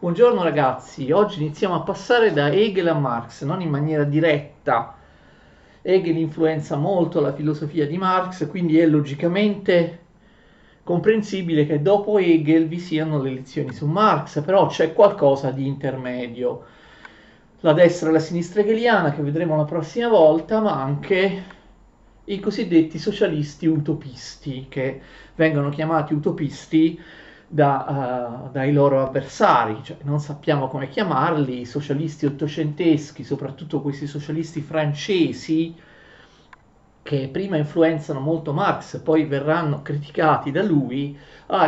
Buongiorno ragazzi, oggi iniziamo a passare da Hegel a Marx, non in maniera diretta. Hegel influenza molto la filosofia di Marx, quindi è logicamente comprensibile che dopo Hegel vi siano le lezioni su Marx, però c'è qualcosa di intermedio. La destra e la sinistra hegeliana che vedremo la prossima volta, ma anche i cosiddetti socialisti utopisti, che vengono chiamati utopisti dai loro avversari, cioè non sappiamo come chiamarli, i socialisti ottocenteschi, soprattutto questi socialisti francesi che prima influenzano molto Marx, poi verranno criticati da lui,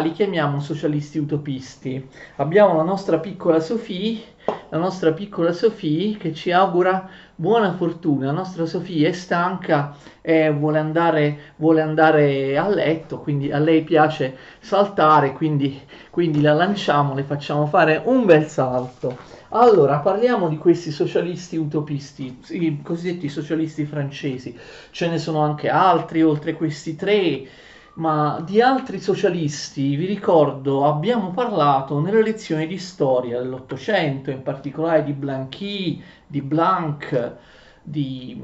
li chiamiamo socialisti utopisti. Abbiamo la nostra piccola Sophie che ci augura buona fortuna. La nostra Sophie è stanca e vuole andare a letto, quindi a lei piace saltare, quindi la lanciamo, le facciamo fare un bel salto. Allora, parliamo di questi socialisti utopisti, i cosiddetti socialisti francesi. Ce ne sono anche altri, oltre questi tre, ma di altri socialisti, vi ricordo, abbiamo parlato nelle lezioni di storia dell'Ottocento, in particolare di Blanqui, di Blanc, di,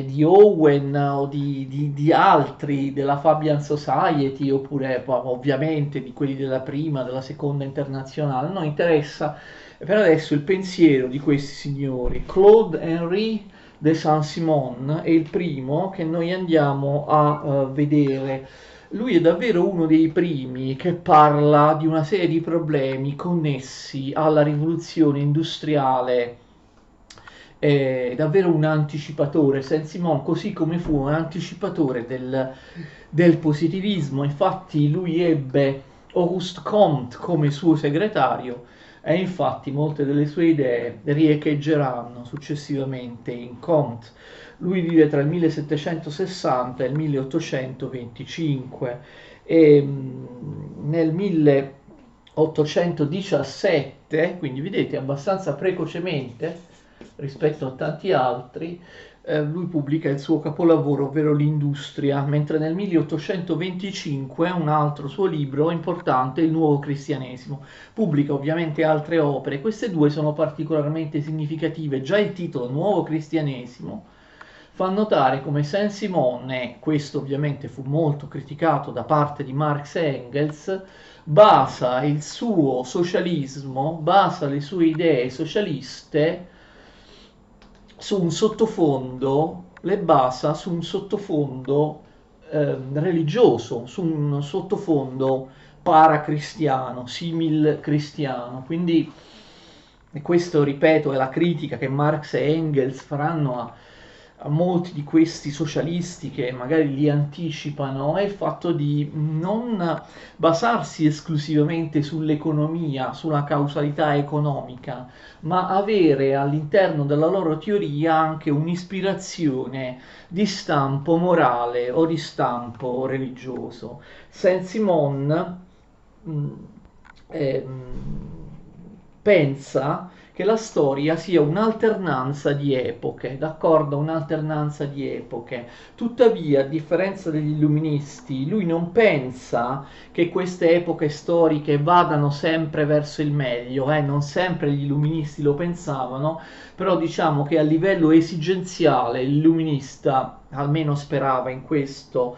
di Owen o di altri, della Fabian Society, oppure ovviamente di quelli della prima, della seconda internazionale, non interessa. Per adesso il pensiero di questi signori, Claude Henry de Saint-Simon è il primo che noi andiamo a vedere. Lui è davvero uno dei primi che parla di una serie di problemi connessi alla rivoluzione industriale. È davvero un anticipatore, Saint-Simon, così come fu un anticipatore del positivismo. Infatti lui ebbe Auguste Comte come suo segretario e infatti molte delle sue idee riecheggeranno successivamente in Comte. Lui vive tra il 1760 e il 1825 e nel 1817, quindi vedete abbastanza precocemente rispetto a tanti altri, lui pubblica il suo capolavoro, ovvero l'Industria, mentre nel 1825 un altro suo libro importante, Il Nuovo Cristianesimo. Pubblica ovviamente altre opere, queste due sono particolarmente significative. Già il titolo Nuovo Cristianesimo fa notare come Saint-Simon, e questo ovviamente fu molto criticato da parte di Marx e Engels, basa il suo socialismo, basa le sue idee socialiste su un sottofondo, le basa su un sottofondo religioso, su un sottofondo paracristiano, simil cristiano. Quindi e questo, ripeto, è la critica che Marx e Engels faranno a molti di questi socialisti che magari li anticipano, è il fatto di non basarsi esclusivamente sull'economia, sulla causalità economica, ma avere all'interno della loro teoria anche un'ispirazione di stampo morale o di stampo religioso. Saint-Simon mh, pensa che la storia sia un'alternanza di epoche, d'accordo? Un'alternanza di epoche. Tuttavia, a differenza degli illuministi, lui non pensa che queste epoche storiche vadano sempre verso il meglio, non sempre gli illuministi lo pensavano, però diciamo che a livello esigenziale l'illuminista almeno sperava in questo.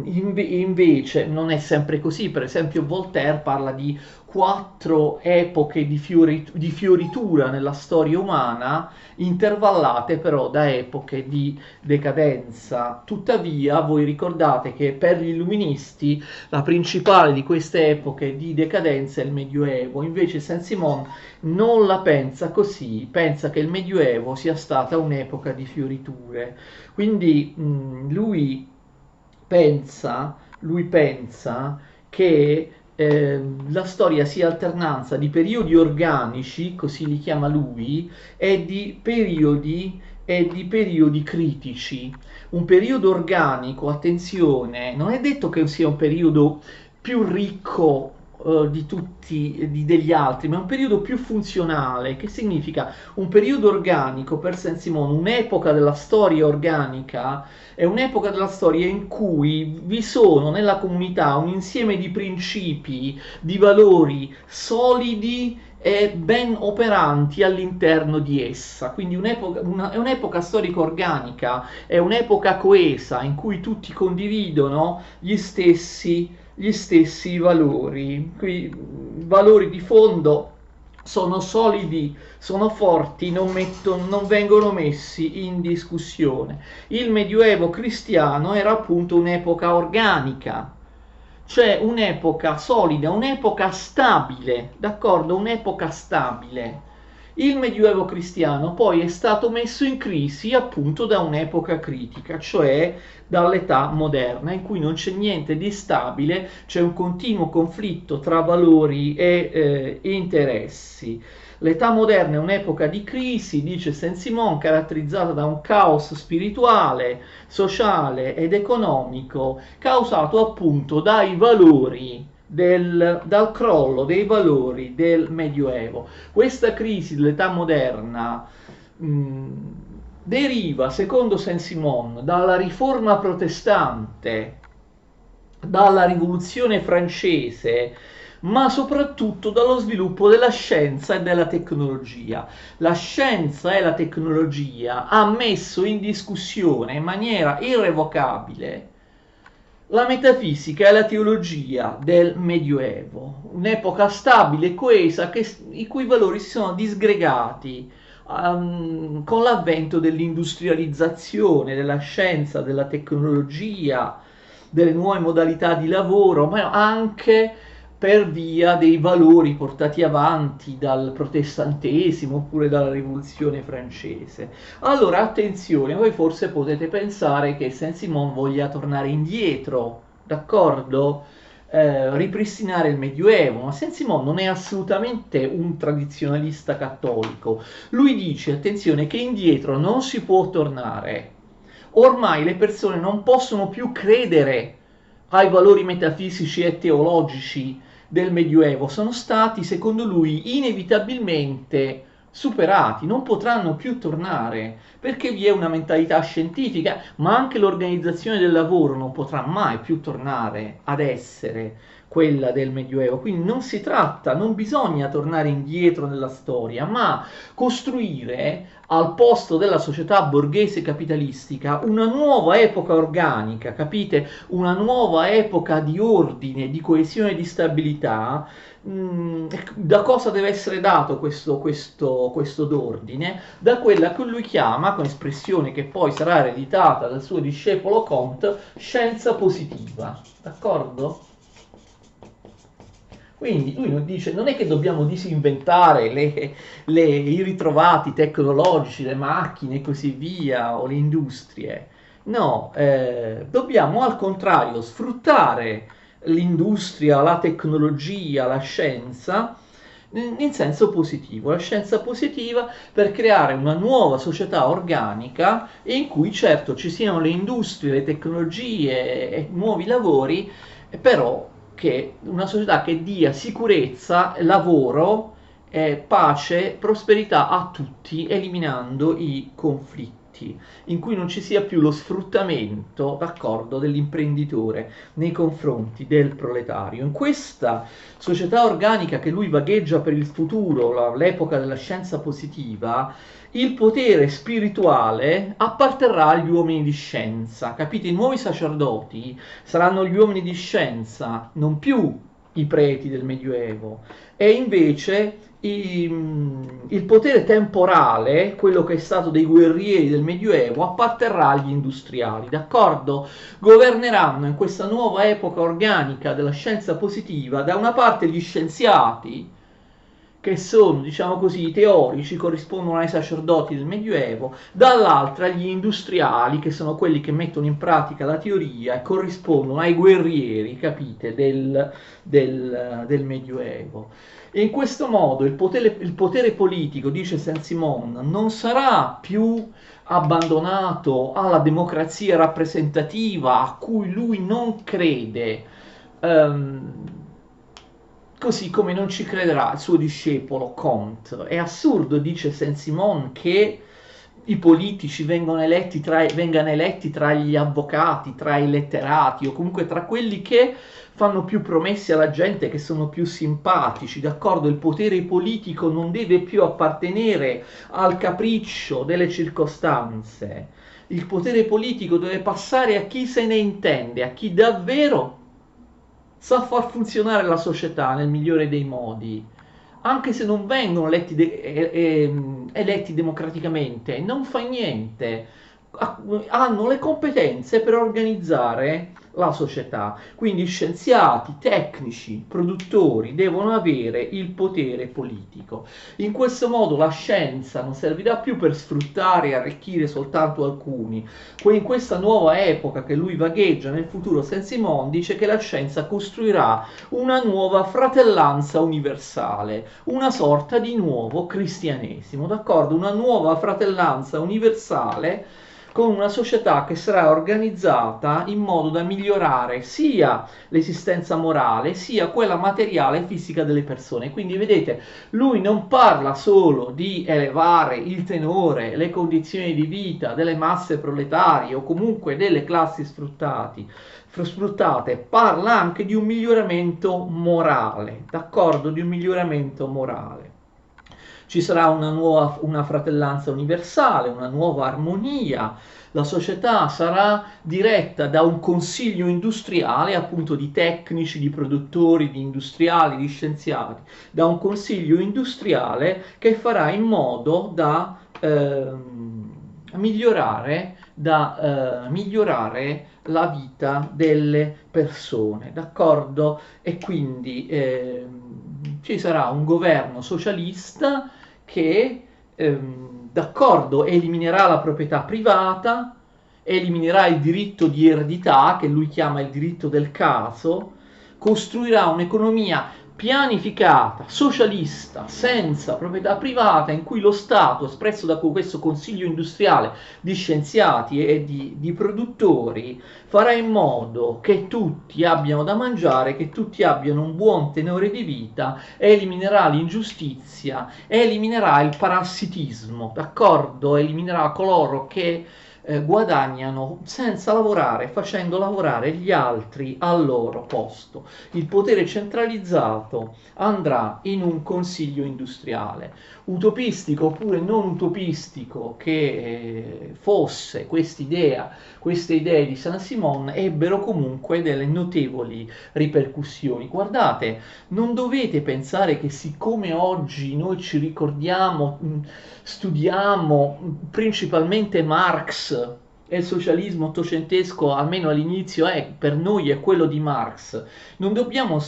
Invece non è sempre così, per esempio Voltaire parla di quattro epoche di fioritura nella storia umana, intervallate però da epoche di decadenza. Tuttavia, voi ricordate che per gli illuministi la principale di queste epoche di decadenza è il Medioevo, invece Saint-Simon non la pensa così, pensa che il Medioevo sia stata un'epoca di fioriture. Quindi lui pensa che la storia sia alternanza di periodi organici, così li chiama lui, e di periodi critici. Un periodo organico, attenzione, non è detto che sia un periodo più ricco di tutti, degli altri, ma è un periodo più funzionale, che significa un periodo organico per Saint-Simon, un'epoca della storia organica, è un'epoca della storia in cui vi sono nella comunità un insieme di principi, di valori solidi e ben operanti all'interno di essa. Quindi è un'epoca storica organica, è un'epoca coesa in cui tutti condividono gli stessi valori. Qui, valori di fondo sono solidi, sono forti, non vengono messi in discussione. Il Medioevo cristiano era appunto un'epoca organica, cioè un'epoca solida, un'epoca stabile, d'accordo? Un'epoca stabile. Il Medioevo cristiano poi è stato messo in crisi appunto da un'epoca critica, cioè dall'età moderna, in cui non c'è niente di stabile, c'è un continuo conflitto tra valori e interessi. L'età moderna è un'epoca di crisi, dice Saint-Simon, caratterizzata da un caos spirituale, sociale ed economico, causato appunto dai valori dal crollo dei valori del Medioevo. Questa crisi dell'età moderna deriva, secondo Saint-Simon, dalla riforma protestante, dalla rivoluzione francese, ma soprattutto dallo sviluppo della scienza e della tecnologia. La scienza e la tecnologia ha messo in discussione in maniera irrevocabile la metafisica e la teologia del Medioevo, un'epoca stabile e coesa i cui valori si sono disgregati con l'avvento dell'industrializzazione, della scienza, della tecnologia, delle nuove modalità di lavoro, ma anche per via dei valori portati avanti dal protestantesimo oppure dalla rivoluzione francese. Allora attenzione, voi forse potete pensare che Saint-Simon voglia tornare indietro, d'accordo? Ripristinare il Medioevo, ma Saint-Simon non è assolutamente un tradizionalista cattolico. Lui dice, attenzione, che indietro non si può tornare. Ormai le persone non possono più credere ai valori metafisici e teologici del Medioevo, sono stati, secondo lui, inevitabilmente superati, non potranno più tornare, perché vi è una mentalità scientifica, ma anche l'organizzazione del lavoro non potrà mai più tornare ad essere quella del Medioevo. Quindi non si tratta, non bisogna tornare indietro nella storia, ma costruire al posto della società borghese capitalistica una nuova epoca organica, capite? Una nuova epoca di ordine, di coesione e di stabilità. Da cosa deve essere dato questo d'ordine? Da quella che lui chiama, con espressione che poi sarà ereditata dal suo discepolo Comte, scienza positiva. D'accordo? Quindi lui non dice, non è che dobbiamo disinventare i ritrovati tecnologici, le macchine e così via, o le industrie. No, dobbiamo al contrario sfruttare l'industria, la tecnologia, la scienza in senso positivo. La scienza positiva per creare una nuova società organica in cui certo ci siano le industrie, le tecnologie e nuovi lavori, però che una società che dia sicurezza, lavoro, pace, prosperità a tutti, eliminando i conflitti, in cui non ci sia più lo sfruttamento, d'accordo, dell'imprenditore nei confronti del proletario. In questa società organica che lui vagheggia per il futuro, l'epoca della scienza positiva, il potere spirituale apparterrà agli uomini di scienza, capite? I nuovi sacerdoti saranno gli uomini di scienza, non più i preti del Medioevo, e invece il potere temporale, quello che è stato dei guerrieri del Medioevo, apparterrà agli industriali, d'accordo? Governeranno in questa nuova epoca organica della scienza positiva, da una parte gli scienziati, che sono, diciamo così, i teorici, corrispondono ai sacerdoti del Medioevo, dall'altra gli industriali, che sono quelli che mettono in pratica la teoria e corrispondono ai guerrieri, capite, del Medioevo. E in questo modo il potere politico, dice Saint-Simon, non sarà più abbandonato alla democrazia rappresentativa a cui lui non crede. così come non ci crederà il suo discepolo Comte. È assurdo, dice Saint-Simon, che i politici vengano eletti tra gli avvocati, tra i letterati o comunque tra quelli che fanno più promesse alla gente, che sono più simpatici, d'accordo? Il potere politico non deve più appartenere al capriccio delle circostanze. Il potere politico deve passare a chi se ne intende, a chi davvero sa far funzionare la società nel migliore dei modi, anche se non vengono eletti democraticamente, non fa niente, hanno le competenze per organizzare la società. Quindi scienziati, tecnici, produttori devono avere il potere politico. In questo modo la scienza non servirà più per sfruttare e arricchire soltanto alcuni. In questa nuova epoca che lui vagheggia nel futuro, Saint-Simon dice che la scienza costruirà una nuova fratellanza universale, una sorta di nuovo cristianesimo, d'accordo? Una nuova fratellanza universale con una società che sarà organizzata in modo da migliorare sia l'esistenza morale sia quella materiale e fisica delle persone. Quindi vedete, lui non parla solo di elevare il tenore, le condizioni di vita delle masse proletarie o comunque delle classi sfruttate, parla anche di un miglioramento morale, d'accordo? Di un miglioramento morale. Ci sarà una fratellanza universale, una nuova armonia, la società sarà diretta da un consiglio industriale, appunto di tecnici, di produttori, di industriali, di scienziati, da un consiglio industriale che farà in modo da migliorare la vita delle persone, d'accordo? E quindi ci sarà un governo socialista che, d'accordo, eliminerà la proprietà privata, eliminerà il diritto di eredità, che lui chiama il diritto del caso, costruirà un'economia pianificata, socialista, senza proprietà privata, in cui lo Stato, espresso da questo consiglio industriale di scienziati e di produttori, farà in modo che tutti abbiano da mangiare, che tutti abbiano un buon tenore di vita, eliminerà l'ingiustizia, eliminerà il parassitismo, d'accordo? Eliminerà coloro che guadagnano senza lavorare, facendo lavorare gli altri al loro posto. Il potere centralizzato andrà in un consiglio industriale. Utopistico oppure non utopistico che fosse queste idee di Saint-Simon, ebbero comunque delle notevoli ripercussioni. Guardate, non dovete pensare che siccome oggi noi ci ricordiamo, studiamo principalmente Marx e il socialismo ottocentesco, almeno all'inizio, per noi è quello di Marx, non dobbiamo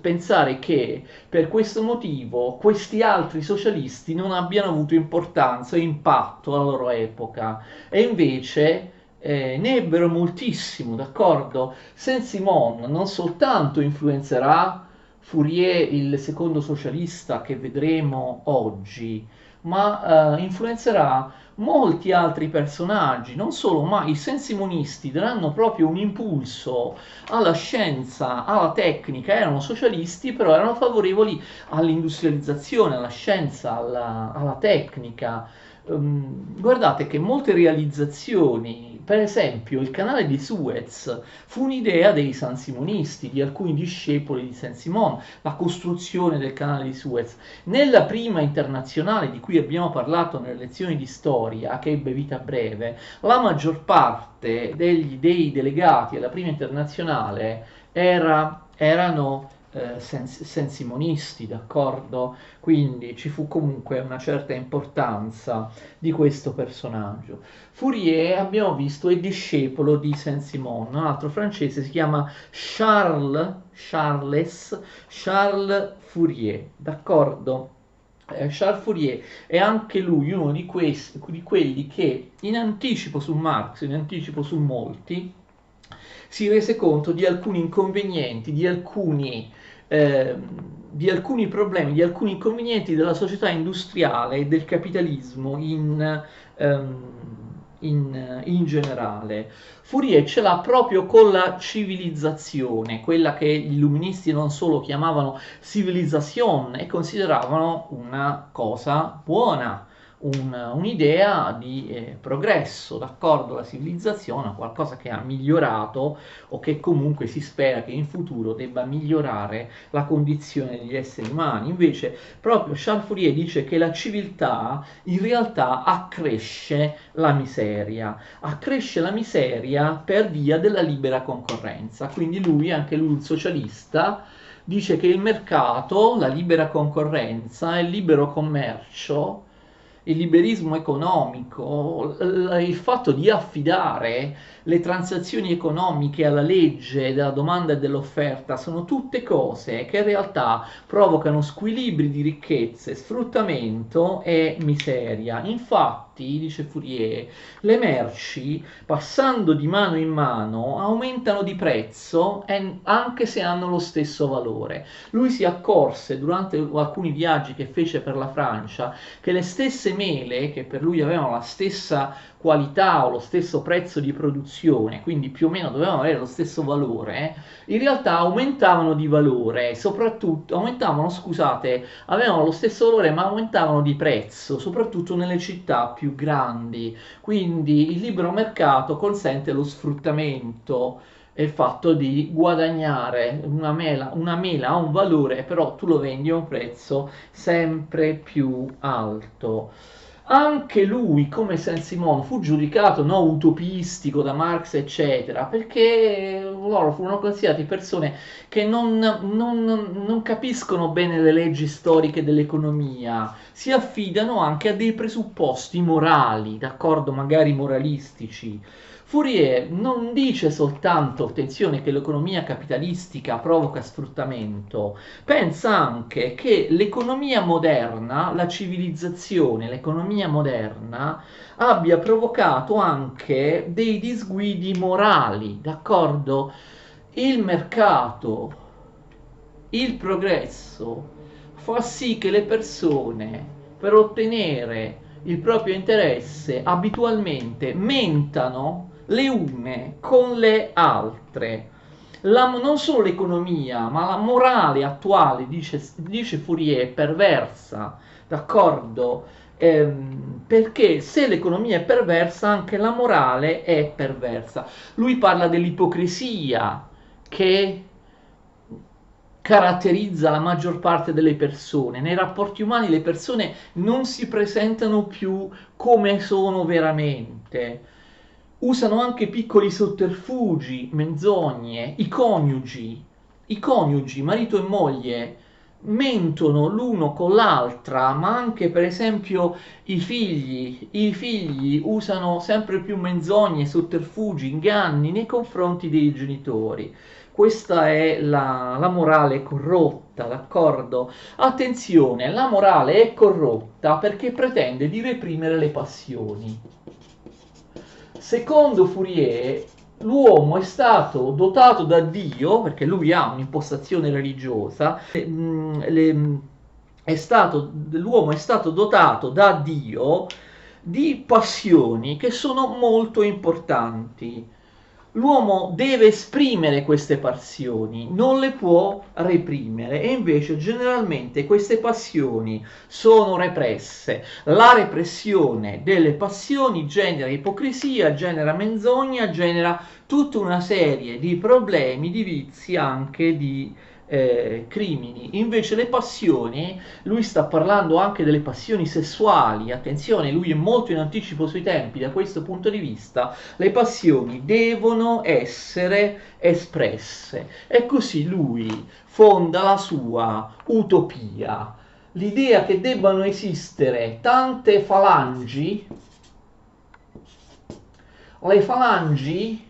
pensare che per questo motivo questi altri socialisti non abbiano avuto importanza o impatto alla loro epoca, e invece ne ebbero moltissimo, d'accordo? Saint-Simon non soltanto influenzerà Fourier, il secondo socialista che vedremo oggi, ma influenzerà molti altri personaggi, non solo, ma i saint-simonisti daranno proprio un impulso alla scienza, alla tecnica. Erano socialisti, però erano favorevoli all'industrializzazione, alla scienza, alla tecnica. Guardate che molte realizzazioni, per esempio il canale di Suez, fu un'idea dei sansimonisti, di alcuni discepoli di Saint-Simon, la costruzione del canale di Suez. Nella prima internazionale, di cui abbiamo parlato nelle lezioni di storia, che ebbe vita breve, la maggior parte dei delegati alla prima internazionale erano saint-simonisti, d'accordo? Quindi ci fu comunque una certa importanza di questo personaggio. Fourier, abbiamo visto, è discepolo di Saint-Simon, un altro francese si chiama Charles Fourier, d'accordo? Charles Fourier è anche lui uno di quelli che in anticipo su Marx, in anticipo su molti, si rese conto di alcuni inconvenienti, di alcuni problemi, di alcuni inconvenienti della società industriale e del capitalismo in generale. Fourier ce l'ha proprio con la civilizzazione, quella che gli illuministi non solo chiamavano civilisation e consideravano una cosa buona, un'idea di progresso, d'accordo? La civilizzazione è qualcosa che ha migliorato o che comunque si spera che in futuro debba migliorare la condizione degli esseri umani. Invece proprio Charles Fourier dice che la civiltà in realtà accresce la miseria per via della libera concorrenza. Quindi lui, anche lui un socialista, dice che il mercato, la libera concorrenza, il libero commercio, il liberismo economico, il fatto di affidare le transazioni economiche alla legge della domanda e dell'offerta sono tutte cose che in realtà provocano squilibri di ricchezze, sfruttamento e miseria. Infatti, dice Fourier, le merci, passando di mano in mano, aumentano di prezzo anche se hanno lo stesso valore. Lui si accorse durante alcuni viaggi che fece per la Francia che le stesse mele, che per lui avevano la stessa qualità o lo stesso prezzo di produzione, quindi più o meno dovevano avere lo stesso valore, in realtà aumentavano di valore, soprattutto avevano lo stesso valore ma aumentavano di prezzo, soprattutto nelle città più grandi. Quindi il libero mercato consente lo sfruttamento e il fatto di guadagnare una mela ha un valore, però tu lo vendi a un prezzo sempre più alto. Anche lui, come Saint-Simon, fu giudicato no, utopistico da Marx, eccetera, perché loro furono considerati persone che non capiscono bene le leggi storiche dell'economia, si affidano anche a dei presupposti morali, d'accordo, magari moralistici. Fourier non dice soltanto, attenzione, che l'economia capitalistica provoca sfruttamento, pensa anche che l'economia moderna, la civilizzazione, l'economia moderna abbia provocato anche dei disguidi morali, d'accordo? Il mercato, il progresso fa sì che le persone per ottenere il proprio interesse abitualmente mentano le une con le altre. Non solo l'economia, ma la morale attuale, dice Fourier, è perversa, d'accordo? Perché se l'economia è perversa, anche la morale è perversa. Lui parla dell'ipocrisia che caratterizza la maggior parte delle persone. Nei rapporti umani le persone non si presentano più come sono veramente. Usano anche piccoli sotterfugi, menzogne, i coniugi, marito e moglie, mentono l'uno con l'altra, ma anche per esempio i figli usano sempre più menzogne, sotterfugi, inganni nei confronti dei genitori. Questa è la morale corrotta, d'accordo? Attenzione, la morale è corrotta perché pretende di reprimere le passioni. Secondo Fourier, l'uomo è stato dotato da Dio, perché lui ha un'impostazione religiosa, l'uomo è stato dotato da Dio di passioni che sono molto importanti. L'uomo deve esprimere queste passioni, non le può reprimere e invece generalmente queste passioni sono represse. La repressione delle passioni genera ipocrisia, genera menzogna, genera tutta una serie di problemi, di vizi, anche di crimini. Invece le passioni, lui sta parlando anche delle passioni sessuali, attenzione, lui è molto in anticipo sui tempi da questo punto di vista, le passioni devono essere espresse e così lui fonda la sua utopia, l'idea che debbano esistere tante falangi, le falangi,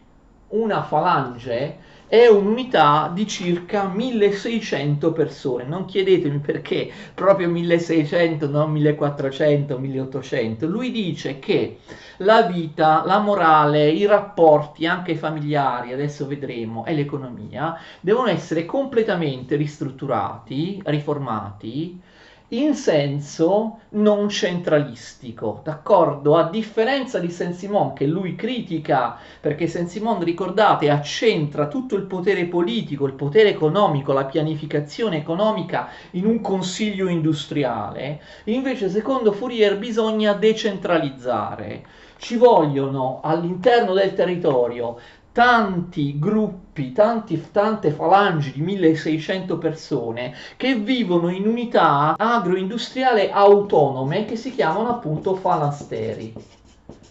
una falange è un'unità di circa 1600 persone. Non chiedetemi perché proprio 1600, non 1400, 1800. Lui dice che la vita, la morale, i rapporti anche familiari, adesso vedremo, e l'economia devono essere completamente ristrutturati, riformati in senso non centralistico, d'accordo? A differenza di Saint-Simon, che lui critica, perché Saint-Simon, ricordate, accentra tutto il potere politico, il potere economico, la pianificazione economica in un consiglio industriale. Invece, secondo Fourier, bisogna decentralizzare. Ci vogliono all'interno del territorio tanti gruppi, tante falangi di 1600 persone che vivono in unità agroindustriali autonome che si chiamano appunto falasteri.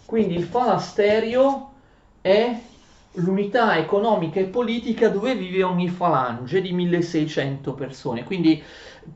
Quindi il falasterio è l'unità economica e politica dove vive ogni falange di 1600 persone, quindi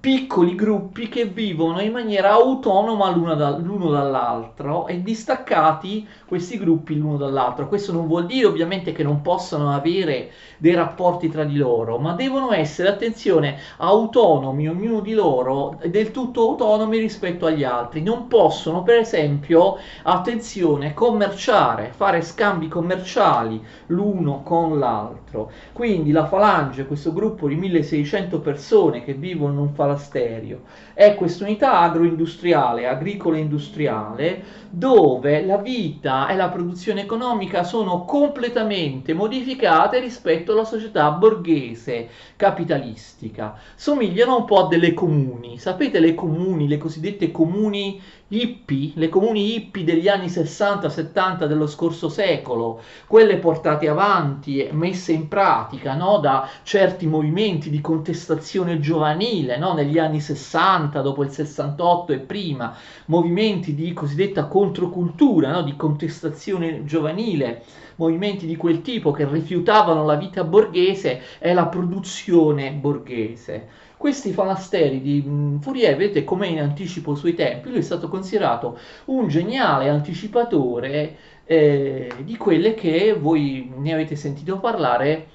piccoli gruppi che vivono in maniera autonoma l'uno dall'altro e distaccati questi gruppi l'uno dall'altro. Questo non vuol dire ovviamente che non possano avere dei rapporti tra di loro, ma devono essere, attenzione, autonomi, ognuno di loro del tutto autonomi rispetto agli altri. Non possono, per esempio, attenzione, commerciare, fare scambi commerciali l'uno con l'altro. Quindi la falange, questo gruppo di 1600 persone che vivono in un falasterio, è questa unità agroindustriale, agricola industriale, dove la vita e la produzione economica sono completamente modificate rispetto alla società borghese capitalistica. Somigliano un po' a delle comuni. Sapete le comuni, le cosiddette comuni hippie, le comuni hippie degli anni 60-70 dello scorso secolo, quelle portate avanti e messe in pratica, no, da certi movimenti di contestazione giovanile, no, negli anni 60, dopo il 68 e prima, movimenti di cosiddetta controcultura, no, di contestazione giovanile, movimenti di quel tipo che rifiutavano la vita borghese e la produzione borghese. Questi falasteri di Fourier, vedete com'è in anticipo sui tempi, lui è stato considerato un geniale anticipatore di quelle che voi ne avete sentito parlare,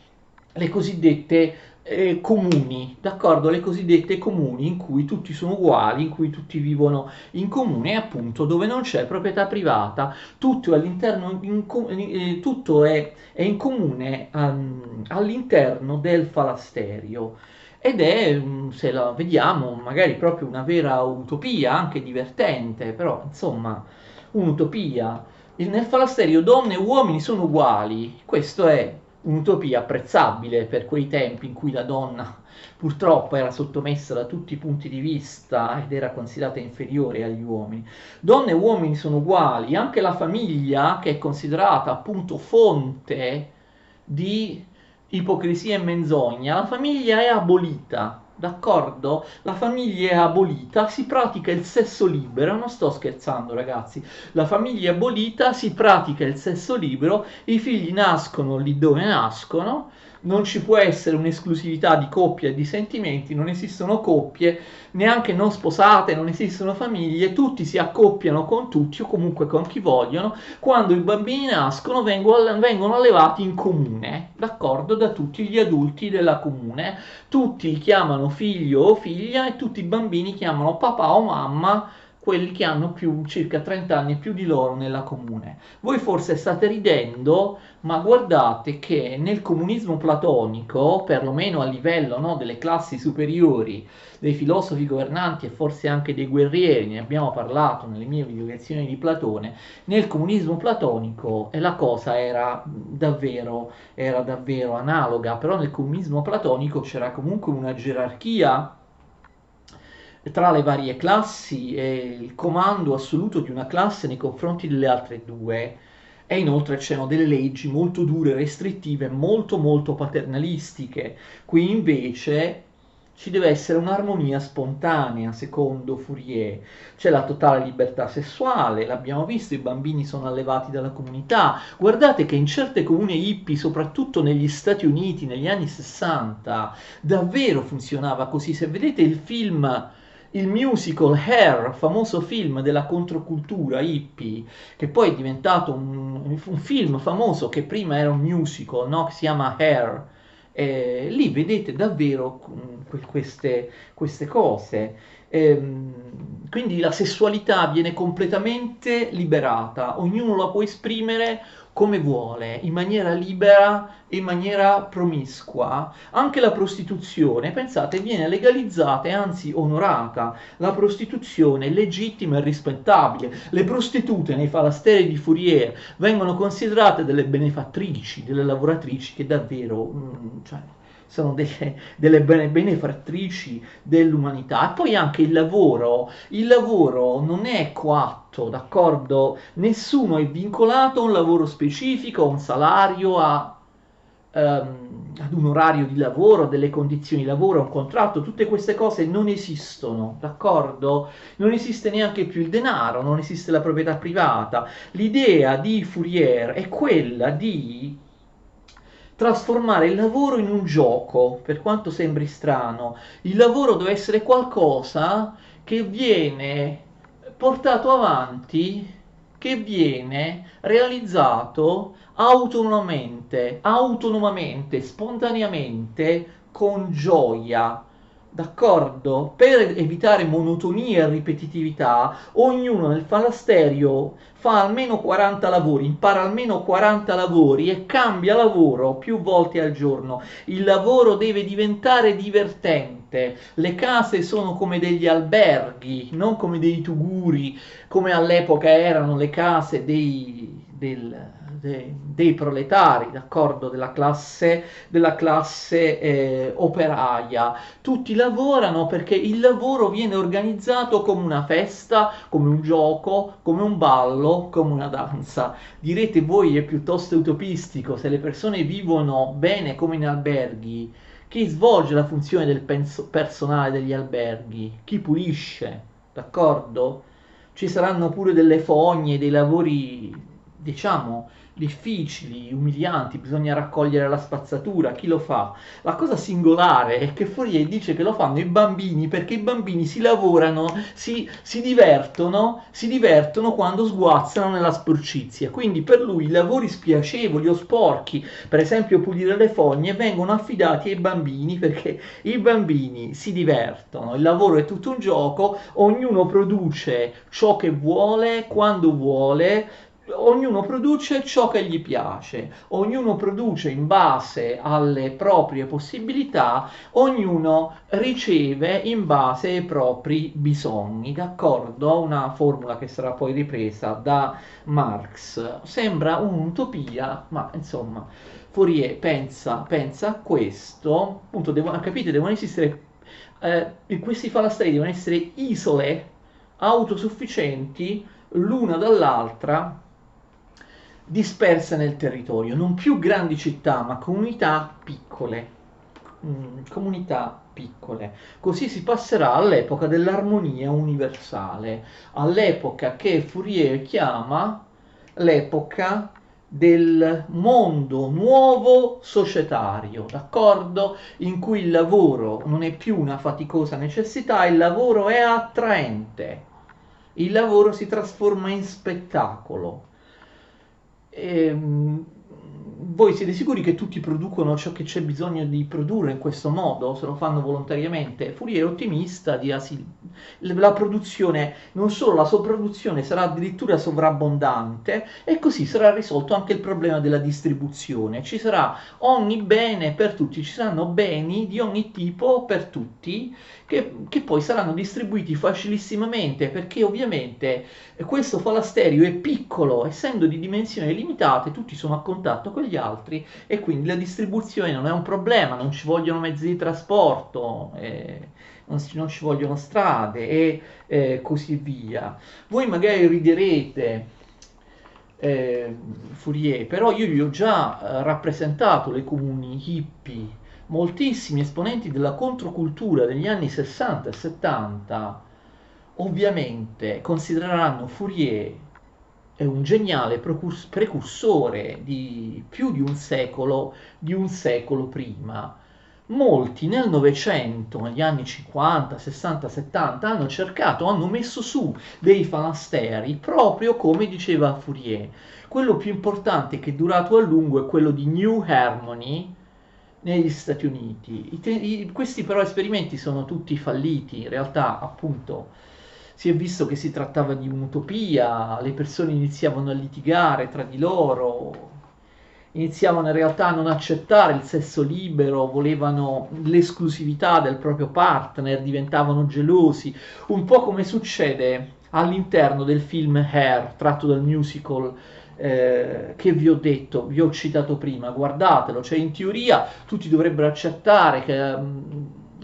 le cosiddette comuni, d'accordo? Le cosiddette comuni in cui tutti sono uguali, in cui tutti vivono in comune, appunto dove non c'è proprietà privata, tutto, è all'interno tutto è in comune all'interno del falasterio. Ed è, se la vediamo, magari proprio una vera utopia, anche divertente, però insomma, un'utopia. Nel falasterio donne e uomini sono uguali, questo è un'utopia apprezzabile per quei tempi in cui la donna purtroppo era sottomessa da tutti i punti di vista ed era considerata inferiore agli uomini. Donne e uomini sono uguali, anche la famiglia, che è considerata appunto fonte di ipocrisia e menzogna, la famiglia è abolita, d'accordo? La famiglia è abolita, si pratica il sesso libero, non sto scherzando ragazzi, la famiglia è abolita, si pratica il sesso libero, i figli nascono lì dove nascono, non ci può essere un'esclusività di coppia e di sentimenti, non esistono coppie, neanche non sposate, non esistono famiglie, tutti si accoppiano con tutti o comunque con chi vogliono, quando i bambini nascono vengono allevati in comune, d'accordo, da tutti gli adulti della comune, tutti li chiamano figlio o figlia e tutti i bambini chiamano papà o mamma, quelli che hanno circa 30 anni più di loro nella comune. Voi forse state ridendo, ma guardate che nel comunismo platonico, perlomeno a livello, no, delle classi superiori, dei filosofi governanti e forse anche dei guerrieri, ne abbiamo parlato nelle mie video lezioni di Platone, nel comunismo platonico la cosa era davvero analoga, però nel comunismo platonico c'era comunque una gerarchia tra le varie classi e il comando assoluto di una classe nei confronti delle altre due. E inoltre c'erano delle leggi molto dure, restrittive, molto paternalistiche. Qui invece ci deve essere un'armonia spontanea, secondo Fourier. C'è la totale libertà sessuale, l'abbiamo visto, i bambini sono allevati dalla comunità. Guardate che in certe comune hippie, soprattutto negli Stati Uniti, negli anni 60, davvero funzionava così. Se vedete il musical Hair, famoso film della controcultura hippie, che poi è diventato un film famoso che prima era un musical, no? Che si chiama Hair. Lì vedete davvero queste cose. quindi la sessualità viene completamente liberata, ognuno la può esprimere come vuole, in maniera libera e in maniera promiscua. Anche la prostituzione, pensate, viene legalizzata e anzi onorata. La prostituzione è legittima e rispettabile. Le prostitute nei falasteri di Fourier vengono considerate delle benefattrici, delle lavoratrici che davvero, cioè, sono delle benefattrici dell'umanità. E poi anche il lavoro non è coatto, d'accordo? Nessuno è vincolato a un lavoro specifico, a un salario, ad un orario di lavoro, a delle condizioni di lavoro, a un contratto. Tutte queste cose non esistono, d'accordo? Non esiste neanche più il denaro, non esiste la proprietà privata. L'idea di Fourier è quella di trasformare il lavoro in un gioco, per quanto sembri strano. Il lavoro deve essere qualcosa che viene portato avanti, che viene realizzato autonomamente, spontaneamente, con gioia. D'accordo? Per evitare monotonia e ripetitività, ognuno nel falasterio fa almeno 40 lavori, impara almeno 40 lavori e cambia lavoro più volte al giorno. Il lavoro deve diventare divertente. Le case sono come degli alberghi, non come dei tuguri, come all'epoca erano le case dei proletari, d'accordo? Della classe operaia. Tutti lavorano perché il lavoro viene organizzato come una festa, come un gioco, come un ballo, come una danza. Direte voi è piuttosto utopistico, se le persone vivono bene come in alberghi, chi svolge la funzione del personale degli alberghi? Chi pulisce, d'accordo? Ci saranno pure delle fogne, dei lavori, diciamo, difficili, umilianti, bisogna raccogliere la spazzatura, chi lo fa? La cosa singolare è che Fourier dice che lo fanno i bambini perché i bambini si lavorano, si divertono quando sguazzano nella sporcizia. Quindi per lui i lavori spiacevoli o sporchi, per esempio pulire le fogne, vengono affidati ai bambini perché i bambini si divertono. Il lavoro è tutto un gioco, ognuno produce ciò che vuole, quando vuole. Ognuno produce ciò che gli piace, ognuno produce in base alle proprie possibilità, ognuno riceve in base ai propri bisogni, d'accordo? Una formula che sarà poi ripresa da Marx. Sembra un'utopia, ma insomma, Fourier pensa a questo, appunto, capite, devono esistere, questi falastri devono essere isole autosufficienti l'una dall'altra, disperse nel territorio, non più grandi città, ma comunità piccole. Comunità piccole. Così si passerà all'epoca dell'armonia universale, all'epoca che Fourier chiama l'epoca del mondo nuovo societario, d'accordo? In cui il lavoro non è più una faticosa necessità, il lavoro è attraente, il lavoro si trasforma in spettacolo. Voi siete sicuri che tutti producono ciò che c'è bisogno di produrre in questo modo? Se lo fanno volontariamente? Fourier è ottimista, dirà sì, la produzione, non solo la sovrapproduzione sarà addirittura sovrabbondante e così sarà risolto anche il problema della distribuzione. Ci sarà ogni bene per tutti, ci saranno beni di ogni tipo per tutti che poi saranno distribuiti facilissimamente perché ovviamente questo falasterio è piccolo, essendo di dimensioni limitate, tutti sono a contatto con gli altri e quindi la distribuzione non è un problema, non ci vogliono mezzi di trasporto, non ci vogliono strade così via. Voi magari riderete, Fourier, però io gli ho già rappresentato le comuni hippie, moltissimi esponenti della controcultura degli anni 60 e 70 ovviamente considereranno Fourier un geniale precursore di più di un secolo prima. Molti nel Novecento, negli anni 50, 60, 70, hanno messo su dei falasteri proprio come diceva Fourier. Quello più importante che è durato a lungo è quello di New Harmony negli Stati Uniti. Questi però esperimenti sono tutti falliti, in realtà appunto si è visto che si trattava di un'utopia, le persone iniziavano a litigare tra di loro, iniziavano in realtà a non accettare il sesso libero, volevano l'esclusività del proprio partner, diventavano gelosi, un po' come succede all'interno del film Hair, tratto dal musical che vi ho detto, vi ho citato prima, guardatelo, cioè in teoria tutti dovrebbero accettare che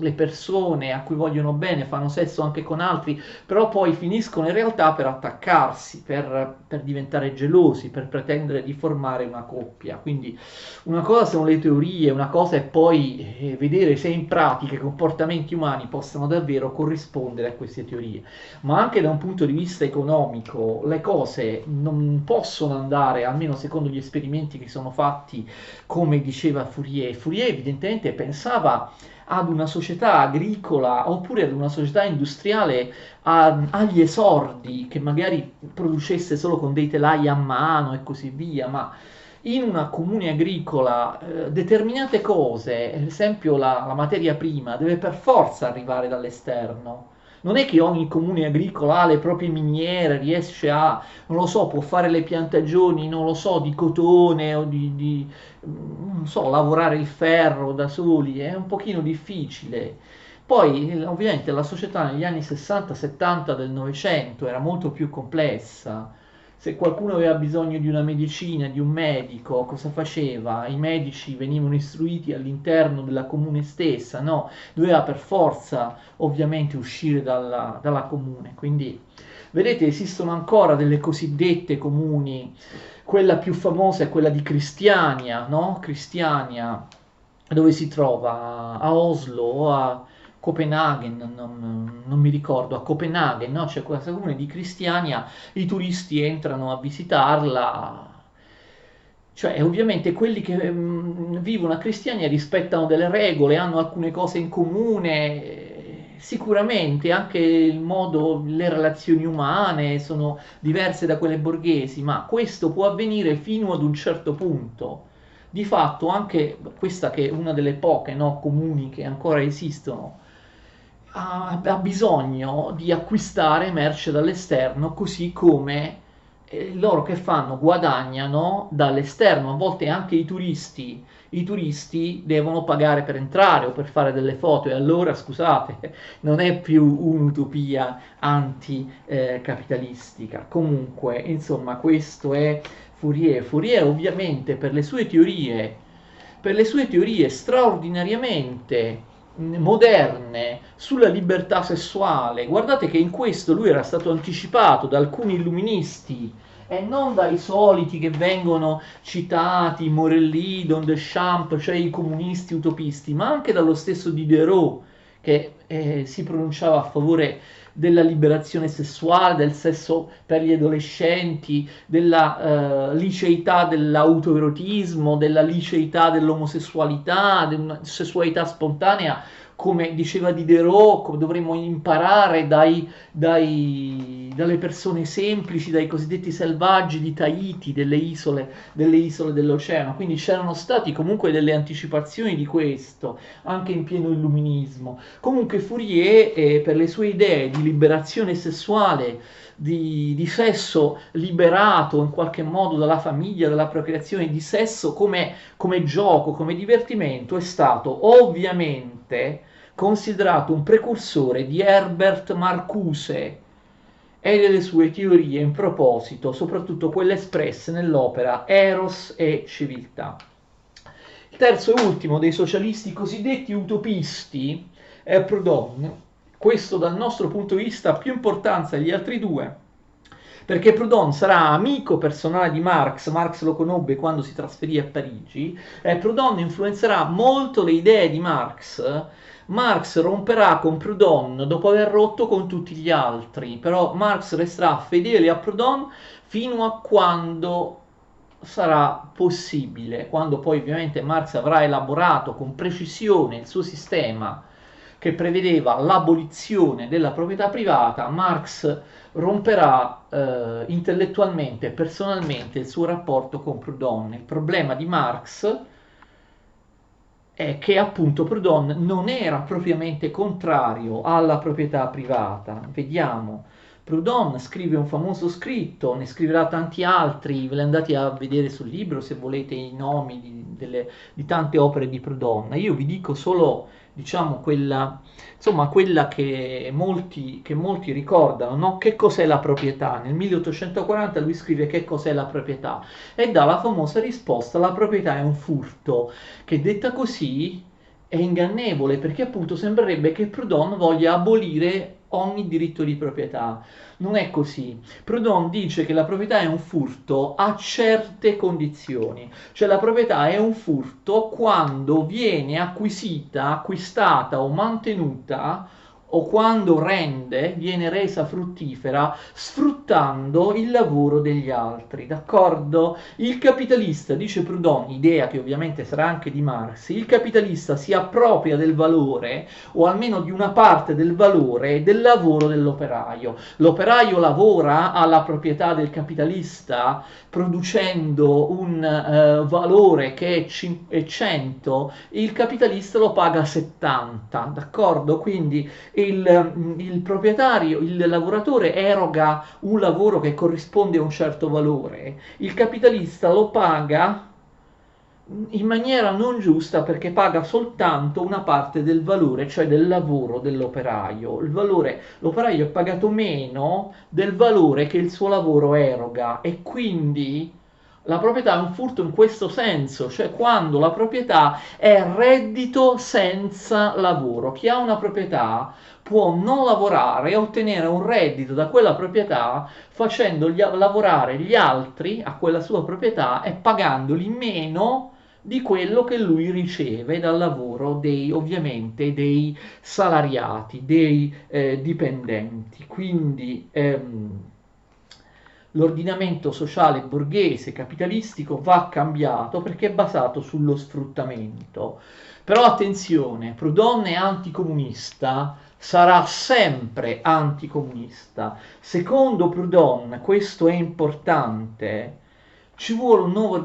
le persone a cui vogliono bene fanno sesso anche con altri, però poi finiscono in realtà per attaccarsi, per diventare gelosi, per pretendere di formare una coppia. Quindi una cosa sono le teorie, una cosa è poi vedere se in pratica i comportamenti umani possano davvero corrispondere a queste teorie. Ma anche da un punto di vista economico le cose non possono andare, almeno secondo gli esperimenti che sono fatti, come diceva Fourier. Fourier evidentemente pensava ad una società agricola oppure ad una società industriale agli esordi, che magari producesse solo con dei telai a mano e così via, ma in una comune agricola determinate cose, ad esempio la materia prima, deve per forza arrivare dall'esterno. Non è che ogni comune agricola ha le proprie miniere, riesce a, non lo so, può fare le piantagioni, non lo so, di cotone o non so, lavorare il ferro da soli, è un pochino difficile. Poi, ovviamente, la società negli anni 60-70 del Novecento era molto più complessa. Se qualcuno aveva bisogno di una medicina, di un medico, cosa faceva? I medici venivano istruiti all'interno della comune stessa, no? Doveva per forza, ovviamente, uscire dalla comune. Quindi, vedete, esistono ancora delle cosiddette comuni. Quella più famosa è quella di Cristiania, no? Cristiania, dove si trova a Oslo o a Copenaghen, non mi ricordo, a Copenaghen, no? C'è questa comune di Cristiania, i turisti entrano a visitarla, cioè ovviamente quelli che vivono a Cristiania rispettano delle regole, hanno alcune cose in comune, sicuramente anche il modo, le relazioni umane sono diverse da quelle borghesi, ma questo può avvenire fino ad un certo punto. Di fatto anche questa che è una delle poche, no, comuni che ancora esistono, ha bisogno di acquistare merce dall'esterno, così come loro che fanno guadagnano dall'esterno, a volte anche i turisti devono pagare per entrare o per fare delle foto, e allora scusate, non è più un'utopia anticapitalistica. Comunque, insomma, questo è Fourier. Fourier ovviamente per le sue teorie straordinariamente moderne sulla libertà sessuale. Guardate che in questo lui era stato anticipato da alcuni illuministi e non dai soliti che vengono citati, Morelli, Don Deschamps, cioè i comunisti utopisti, ma anche dallo stesso Diderot, che si pronunciava a favore della liberazione sessuale, del sesso per gli adolescenti, della liceità dell'autoerotismo, della liceità dell'omosessualità, di una sessualità spontanea, come diceva Diderot, dovremmo imparare dalle persone semplici, dai cosiddetti selvaggi di Tahiti, delle isole dell'oceano. Quindi c'erano stati comunque delle anticipazioni di questo, anche in pieno illuminismo. Comunque Fourier, per le sue idee di liberazione sessuale, di sesso liberato in qualche modo dalla famiglia, dalla procreazione, di sesso come gioco, come divertimento, è stato ovviamente considerato un precursore di Herbert Marcuse e delle sue teorie in proposito, soprattutto quelle espresse nell'opera Eros e Civiltà. Il terzo e ultimo dei socialisti cosiddetti utopisti è Proudhon. Questo dal nostro punto di vista ha più importanza degli altri due, perché Proudhon sarà amico personale di Marx. Marx lo conobbe quando si trasferì a Parigi, e Proudhon influenzerà molto le idee di Marx. Marx romperà con Proudhon dopo aver rotto con tutti gli altri, però Marx resterà fedele a Proudhon fino a quando sarà possibile, quando poi ovviamente Marx avrà elaborato con precisione il suo sistema che prevedeva l'abolizione della proprietà privata. Marx romperà intellettualmente e personalmente il suo rapporto con Proudhon. Il problema di Marx è che appunto Proudhon non era propriamente contrario alla proprietà privata. Vediamo, Proudhon scrive un famoso scritto, ne scriverà tanti altri, ve li andate a vedere sul libro se volete i nomi di tante opere di Proudhon. Io vi dico solo, diciamo, quella, insomma, quella che molti ricordano, no? Che cos'è la proprietà? Nel 1840 lui scrive che cos'è la proprietà e dà la famosa risposta: la proprietà è un furto, che detta così è ingannevole, perché appunto sembrerebbe che Proudhon voglia abolire ogni diritto di proprietà. Non è così. Proudhon dice che la proprietà è un furto a certe condizioni, cioè la proprietà è un furto quando viene acquisita, acquistata o mantenuta, o quando viene resa fruttifera sfruttando il lavoro degli altri, d'accordo? Il capitalista, dice Proudhon, idea che ovviamente sarà anche di Marx, il capitalista si appropria del valore, o almeno di una parte del valore, del lavoro dell'operaio. L'operaio lavora alla proprietà del capitalista producendo un valore che è 100, il capitalista lo paga 70, d'accordo? Quindi il proprietario, il lavoratore eroga un lavoro che corrisponde a un certo valore, il capitalista lo paga in maniera non giusta perché paga soltanto una parte del valore, cioè del lavoro dell'operaio. L'operaio è pagato meno del valore che il suo lavoro eroga e quindi la proprietà è un furto in questo senso, cioè quando la proprietà è reddito senza lavoro. Chi ha una proprietà può non lavorare e ottenere un reddito da quella proprietà facendo lavorare gli altri a quella sua proprietà e pagandoli meno di quello che lui riceve dal lavoro ovviamente dei salariati, dei dipendenti. Quindi l'ordinamento sociale borghese capitalistico va cambiato perché è basato sullo sfruttamento. Però attenzione, Proudhon è anticomunista, sarà sempre anticomunista. Secondo Proudhon, questo è importante, ci vuole un nuovo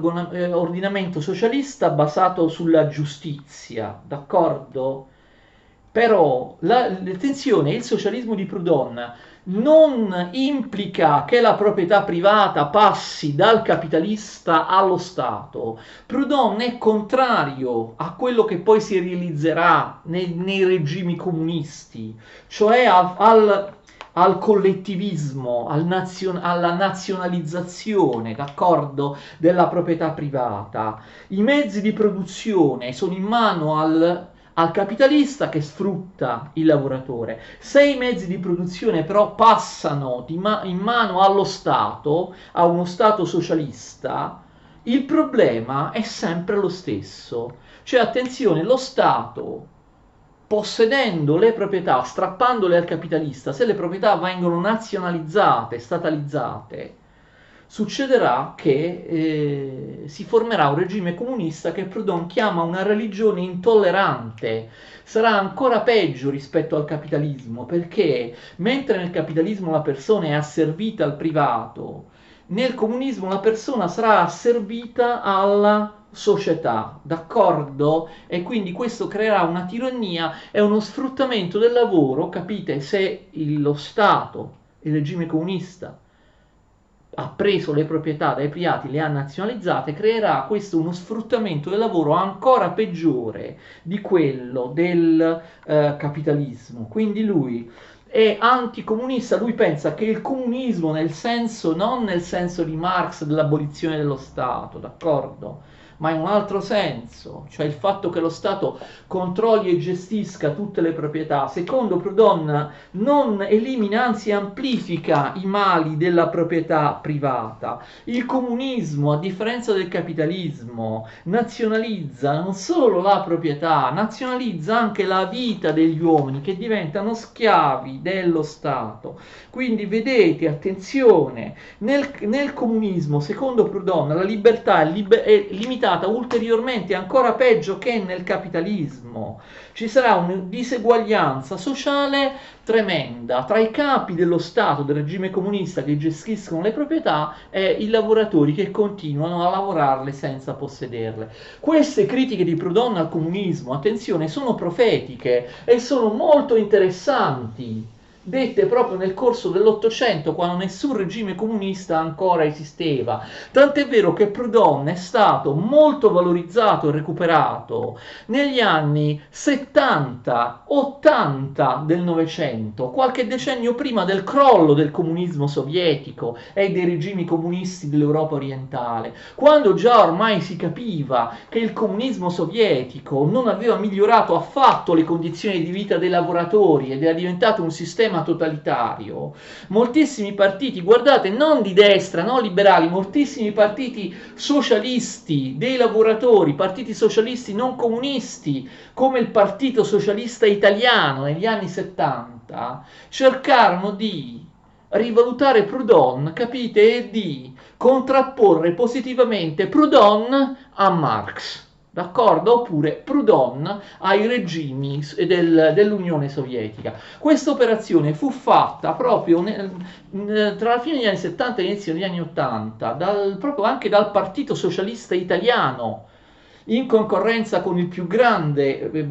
ordinamento socialista basato sulla giustizia, d'accordo? Però attenzione, il socialismo di Proudhon non implica che la proprietà privata passi dal capitalista allo Stato. Proudhon è contrario a quello che poi si realizzerà nei regimi comunisti, cioè al collettivismo, alla nazionalizzazione, d'accordo, della proprietà privata. I mezzi di produzione sono in mano al capitalista che sfrutta il lavoratore. Se i mezzi di produzione però passano in mano allo Stato, a uno Stato socialista, il problema è sempre lo stesso. Cioè, attenzione, lo Stato, possedendo le proprietà, strappandole al capitalista, se le proprietà vengono nazionalizzate, statalizzate, succederà che si formerà un regime comunista che Proudhon chiama una religione intollerante. Sarà ancora peggio rispetto al capitalismo, perché mentre nel capitalismo la persona è asservita al privato, nel comunismo la persona sarà asservita alla società, d'accordo? E quindi questo creerà una tirannia e uno sfruttamento del lavoro, capite? Se lo Stato, il regime comunista, ha preso le proprietà dai privati, le ha nazionalizzate, creerà questo uno sfruttamento del lavoro ancora peggiore di quello del capitalismo. Quindi lui è anticomunista, lui pensa che il comunismo nel senso, non nel senso di Marx dell'abolizione dello Stato, d'accordo? Ma in un altro senso, cioè il fatto che lo Stato controlli e gestisca tutte le proprietà, secondo Proudhon non elimina, anzi amplifica i mali della proprietà privata. Il comunismo, a differenza del capitalismo, nazionalizza non solo la proprietà, nazionalizza anche la vita degli uomini che diventano schiavi dello Stato. Quindi vedete, attenzione, nel comunismo, secondo Proudhon, la libertà è limitata diventata ulteriormente ancora peggio che nel capitalismo. Ci sarà una diseguaglianza sociale tremenda tra i capi dello Stato, del regime comunista che gestiscono le proprietà e i lavoratori che continuano a lavorarle senza possederle. Queste critiche di Proudhon al comunismo, attenzione, sono profetiche e sono molto interessanti, dette proprio nel corso dell'Ottocento, quando nessun regime comunista ancora esisteva. Tant'è vero che Proudhon è stato molto valorizzato e recuperato negli anni 70, 80 del Novecento, qualche decennio prima del crollo del comunismo sovietico e dei regimi comunisti dell'Europa orientale, quando già ormai si capiva che il comunismo sovietico non aveva migliorato affatto le condizioni di vita dei lavoratori ed era diventato un sistema totalitario. Moltissimi partiti, guardate, non di destra, non liberali, moltissimi partiti socialisti dei lavoratori, partiti socialisti non comunisti, come il Partito Socialista Italiano negli anni 70, cercarono di rivalutare Proudhon, capite, e di contrapporre positivamente Proudhon a Marx. D'accordo? Oppure Proudhon ai regimi dell'Unione Sovietica. Questa operazione fu fatta proprio tra la fine degli anni 70 e l'inizio degli anni 80, proprio anche dal Partito Socialista Italiano, in concorrenza con il più grande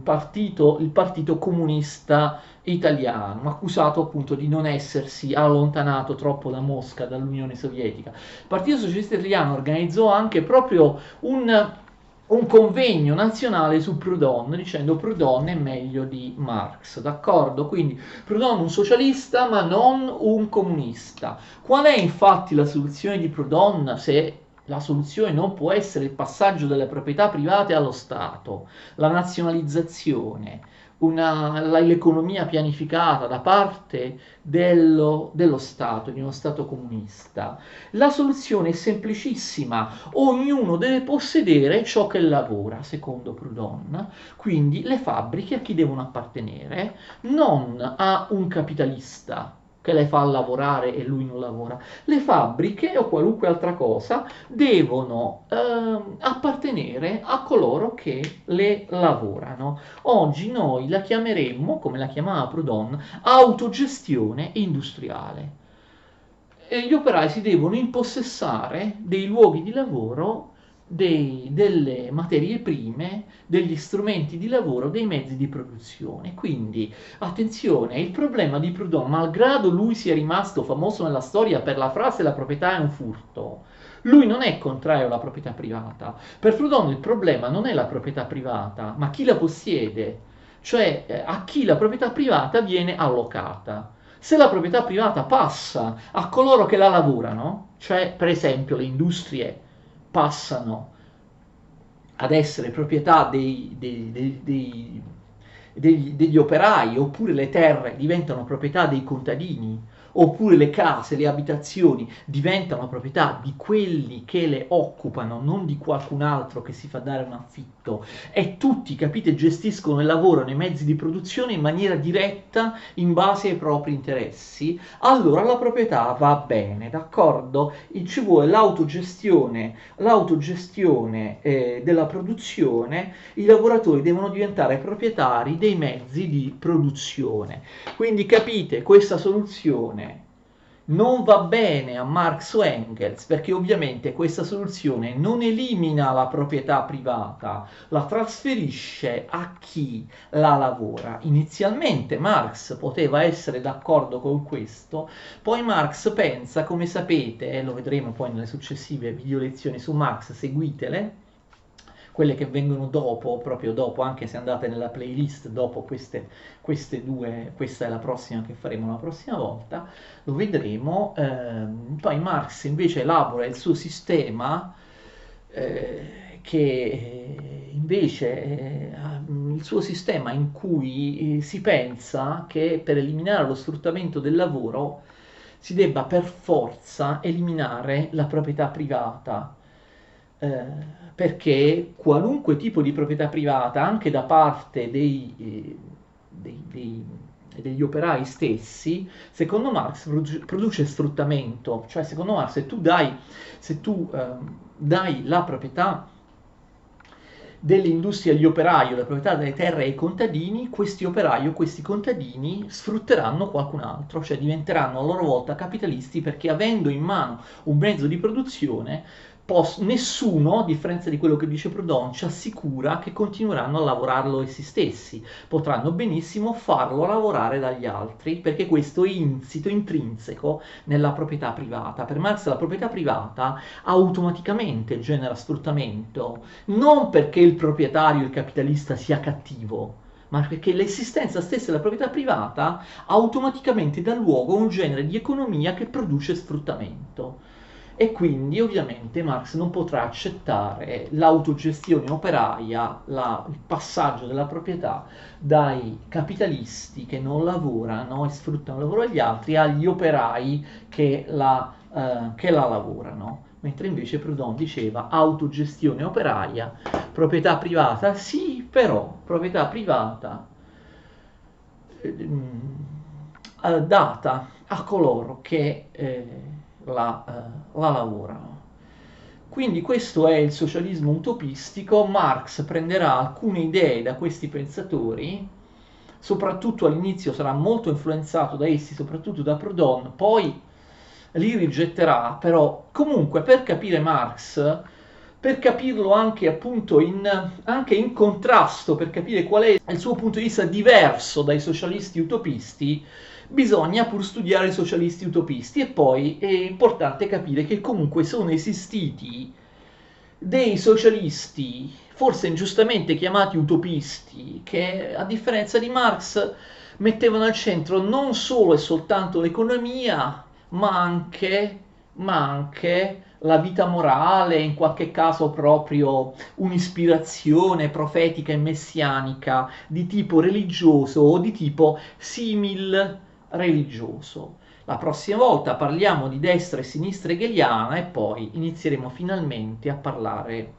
partito, il Partito Comunista Italiano, accusato appunto di non essersi allontanato troppo da Mosca, dall'Unione Sovietica. Il Partito Socialista Italiano organizzò anche proprio un convegno nazionale su Proudhon, dicendo Proudhon è meglio di Marx, d'accordo? Quindi Proudhon un socialista ma non un comunista. Qual è infatti la soluzione di Proudhon, se la soluzione non può essere il passaggio delle proprietà private allo Stato, la nazionalizzazione, l'economia pianificata da parte dello Stato, di uno Stato comunista? La soluzione è semplicissima: ognuno deve possedere ciò che lavora, secondo Proudhon, quindi le fabbriche a chi devono appartenere? Non a un capitalista che le fa lavorare e lui non lavora. Le fabbriche o qualunque altra cosa devono appartenere a coloro che le lavorano. Oggi noi la chiameremmo, come la chiamava Proudhon, autogestione industriale. E gli operai si devono impossessare dei luoghi di lavoro, delle materie prime, degli strumenti di lavoro, dei mezzi di produzione. Quindi, attenzione, il problema di Proudhon, malgrado lui sia rimasto famoso nella storia per la frase la proprietà è un furto, lui non è contrario alla proprietà privata. Per Proudhon il problema non è la proprietà privata, ma chi la possiede, cioè a chi la proprietà privata viene allocata. Se la proprietà privata passa a coloro che la lavorano, cioè per esempio le industrie passano ad essere proprietà degli operai, oppure le terre diventano proprietà dei contadini, oppure le case, le abitazioni diventano proprietà di quelli che le occupano, non di qualcun altro che si fa dare un affitto, e tutti, capite, gestiscono e lavorano i mezzi di produzione in maniera diretta in base ai propri interessi, allora la proprietà va bene, d'accordo? E ci vuole l'autogestione della produzione, i lavoratori devono diventare proprietari dei mezzi di produzione. Quindi capite, questa soluzione non va bene a Marx o Engels, perché ovviamente questa soluzione non elimina la proprietà privata, la trasferisce a chi la lavora. Inizialmente Marx poteva essere d'accordo con questo, poi Marx pensa, come sapete, e lo vedremo poi nelle successive video lezioni su Marx, seguitele, quelle che vengono dopo, proprio dopo, anche se andate nella playlist dopo queste due, questa è la prossima che faremo la prossima volta, lo vedremo. Poi Marx invece elabora il suo sistema, che invece il suo sistema in cui si pensa che per eliminare lo sfruttamento del lavoro si debba per forza eliminare la proprietà privata, perché qualunque tipo di proprietà privata, anche da parte degli operai stessi, secondo Marx produce sfruttamento. Cioè, secondo Marx, se tu dai la proprietà delle industrie agli operai, la proprietà delle terre ai contadini, questi operai o questi contadini sfrutteranno qualcun altro, cioè diventeranno a loro volta capitalisti, perché avendo in mano un mezzo di produzione, nessuno, a differenza di quello che dice Proudhon, ci assicura che continueranno a lavorarlo essi stessi. Potranno benissimo farlo lavorare dagli altri, perché questo è insito, intrinseco nella proprietà privata. Per Marx la proprietà privata automaticamente genera sfruttamento, non perché il proprietario, il capitalista sia cattivo, ma perché l'esistenza stessa della proprietà privata automaticamente dà luogo a un genere di economia che produce sfruttamento. E quindi ovviamente Marx non potrà accettare l'autogestione operaia, il passaggio della proprietà dai capitalisti che non lavorano e sfruttano il lavoro degli altri agli operai che la lavorano. Mentre invece Proudhon diceva autogestione operaia, proprietà privata, sì, però proprietà privata data a coloro che la lavorano. Quindi questo è il socialismo utopistico. Marx prenderà alcune idee da questi pensatori, soprattutto all'inizio sarà molto influenzato da essi, soprattutto da Proudhon, poi li rigetterà, però comunque per capire Marx, per capirlo anche appunto anche in contrasto, per capire qual è il suo punto di vista diverso dai socialisti utopisti, bisogna pur studiare i socialisti utopisti. E poi è importante capire che comunque sono esistiti dei socialisti, forse ingiustamente chiamati utopisti, che a differenza di Marx mettevano al centro non solo e soltanto l'economia, ma anche la vita morale, in qualche caso proprio un'ispirazione profetica e messianica di tipo religioso o di tipo simil religioso. La prossima volta parliamo di destra e sinistra hegeliana e poi inizieremo finalmente a parlare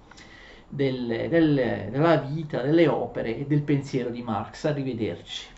della vita, delle opere e del pensiero di Marx. Arrivederci.